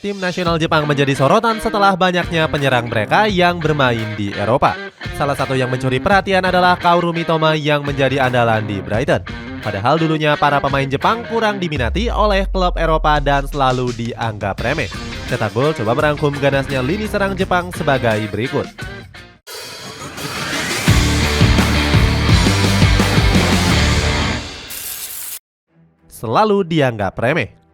Tim nasional Jepang menjadi sorotan setelah banyaknya penyerang mereka yang bermain di Eropa. Salah satu yang mencuri perhatian adalah Kaoru Mitoma yang menjadi andalan di Brighton. Padahal dulunya para pemain Jepang kurang diminati oleh klub Eropa dan selalu dianggap remeh. Cetak Gol coba merangkum ganasnya lini serang Jepang sebagai berikut. Selalu dianggap remeh.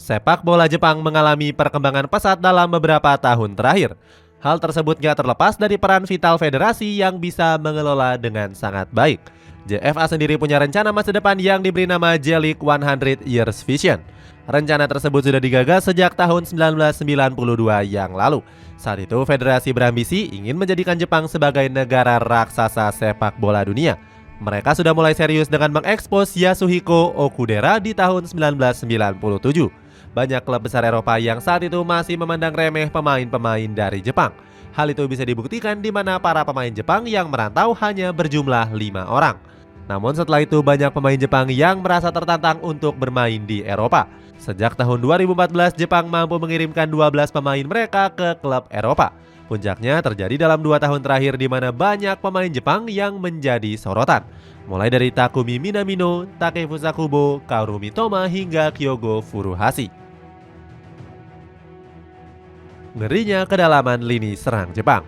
Sepak bola Jepang mengalami perkembangan pesat dalam beberapa tahun terakhir. Hal tersebut gak terlepas dari peran vital federasi yang bisa mengelola dengan sangat baik. JFA sendiri punya rencana masa depan yang diberi nama J-League 100 Years Vision. Rencana tersebut sudah digagas sejak tahun 1992 yang lalu. Saat itu federasi berambisi ingin menjadikan Jepang sebagai negara raksasa sepak bola dunia. Mereka sudah mulai serius dengan mengekspos Yasuhiko Okudera di tahun 1997. Banyak klub besar Eropa yang saat itu masih memandang remeh pemain-pemain dari Jepang. Hal itu bisa dibuktikan di mana para pemain Jepang yang merantau hanya berjumlah 5 orang. Namun setelah itu banyak pemain Jepang yang merasa tertantang untuk bermain di Eropa. Sejak tahun 2014 Jepang mampu mengirimkan 12 pemain mereka ke klub Eropa. Puncaknya terjadi dalam 2 tahun terakhir di mana banyak pemain Jepang yang menjadi sorotan. Mulai dari Takumi Minamino, Takefusa Kubo, Kaoru Mitoma hingga Kyogo Furuhashi. Ngerinya kedalaman lini serang Jepang.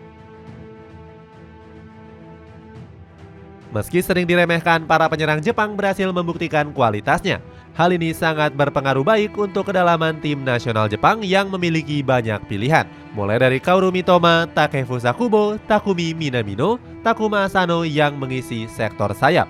Meski sering diremehkan, para penyerang Jepang berhasil membuktikan kualitasnya. Hal ini sangat berpengaruh baik untuk kedalaman tim nasional Jepang yang memiliki banyak pilihan. Mulai dari Kaoru Mitoma, Takefusa Kubo, Takumi Minamino, Takuma Asano yang mengisi sektor sayap.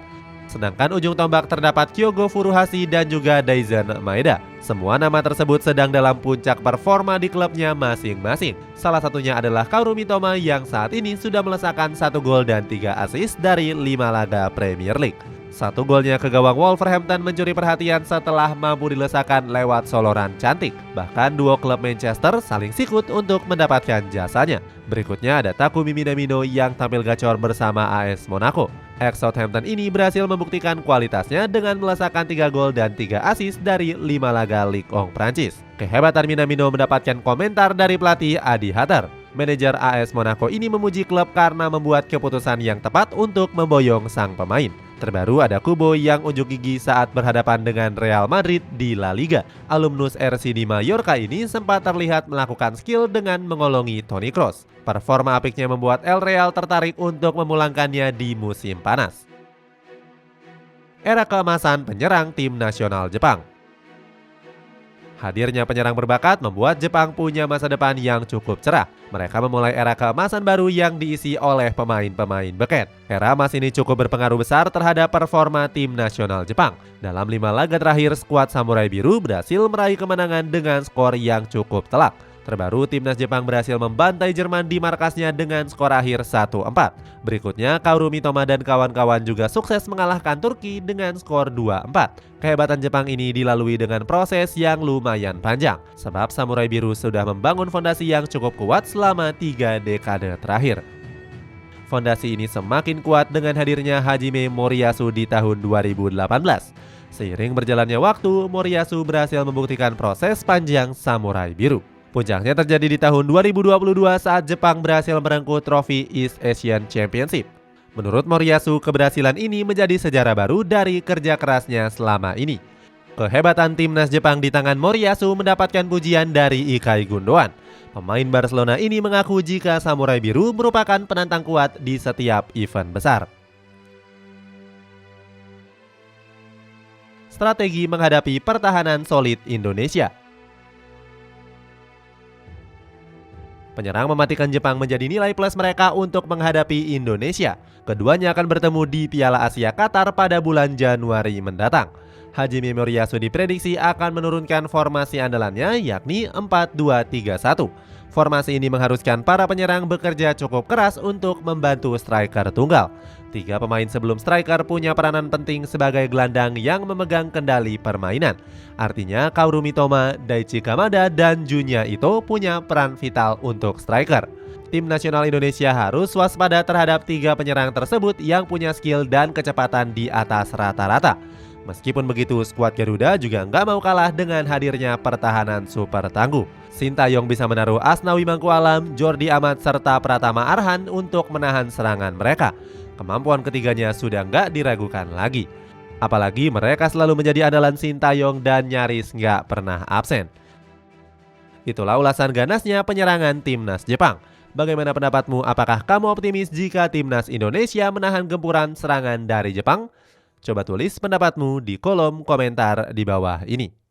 Sedangkan ujung tombak terdapat Kyogo Furuhashi dan juga Daizen Maeda. Semua nama tersebut sedang dalam puncak performa di klubnya masing-masing. Salah satunya adalah Kaoru Mitoma yang saat ini sudah melesakkan 1 gol dan 3 assist dari 5 laga Premier League. 1 golnya ke gawang Wolverhampton mencuri perhatian setelah mampu dilesakkan lewat soloran cantik. Bahkan duo klub Manchester saling sikut untuk mendapatkan jasanya. Berikutnya ada Takumi Minamino yang tampil gacor bersama AS Monaco. Ex Southampton ini berhasil membuktikan kualitasnya dengan melesakkan 3 gol dan 3 assist dari 5 laga Ligue 1 Prancis. Kehebatan Minamino mendapatkan komentar dari pelatih Adi Hatter. Manajer AS Monaco ini memuji klub karena membuat keputusan yang tepat untuk memboyong sang pemain. Terbaru ada Kubo yang unjuk gigi saat berhadapan dengan Real Madrid di La Liga. Alumnus RC di Mallorca ini sempat terlihat melakukan skill dengan mengolongi Toni Kroos. Performa apiknya membuat El Real tertarik untuk memulangkannya di musim panas. Era keemasan penyerang tim nasional Jepang. Hadirnya penyerang berbakat membuat Jepang punya masa depan yang cukup cerah. Mereka memulai era keemasan baru yang diisi oleh pemain-pemain beken. Era emas ini cukup berpengaruh besar terhadap performa tim nasional Jepang. Dalam 5 laga terakhir, skuad Samurai Biru berhasil meraih kemenangan dengan skor yang cukup telak. Terbaru, timnas Jepang berhasil membantai Jerman di markasnya dengan skor akhir 1-4. Berikutnya, Kaoru Mitoma dan kawan-kawan juga sukses mengalahkan Turki dengan skor 2-4. Kehebatan Jepang ini dilalui dengan proses yang lumayan panjang, sebab Samurai Biru sudah membangun fondasi yang cukup kuat selama 3 dekade terakhir. Fondasi ini semakin kuat dengan hadirnya Hajime Moriyasu di tahun 2018. Seiring berjalannya waktu, Moriyasu berhasil membuktikan proses panjang Samurai Biru. Puncaknya terjadi di tahun 2022 saat Jepang berhasil merengkuh trofi East Asian Championship. Menurut Moriyasu, keberhasilan ini menjadi sejarah baru dari kerja kerasnya selama ini. Kehebatan timnas Jepang di tangan Moriyasu mendapatkan pujian dari Ilkay Gundogan. Pemain Barcelona ini mengaku jika Samurai Biru merupakan penantang kuat di setiap event besar. Strategi menghadapi pertahanan solid Indonesia. Penyerang mematikan Jepang menjadi nilai plus mereka untuk menghadapi Indonesia. Keduanya akan bertemu di Piala Asia Qatar pada bulan Januari mendatang. Hajime Moriyasu diprediksi akan menurunkan formasi andalannya yakni 4-2-3-1. Formasi ini mengharuskan para penyerang bekerja cukup keras untuk membantu striker tunggal. 3 pemain sebelum striker punya peranan penting sebagai gelandang yang memegang kendali permainan. Artinya Kaoru Mitoma, Daichi Kamada, dan Junya Ito punya peran vital untuk striker. Tim nasional Indonesia harus waspada terhadap 3 penyerang tersebut yang punya skill dan kecepatan di atas rata-rata. Meskipun begitu, skuad Garuda juga nggak mau kalah dengan hadirnya pertahanan super tangguh. Sintayong bisa menaruh Asnawi Mangkualam, Jordi Amat, serta Pratama Arhan untuk menahan serangan mereka. Kemampuan ketiganya sudah nggak diragukan lagi. Apalagi mereka selalu menjadi andalan Sintayong dan nyaris nggak pernah absen. Itulah ulasan ganasnya penyerangan timnas Jepang. Bagaimana pendapatmu? Apakah kamu optimis jika timnas Indonesia menahan gempuran serangan dari Jepang? Coba tulis pendapatmu di kolom komentar di bawah ini.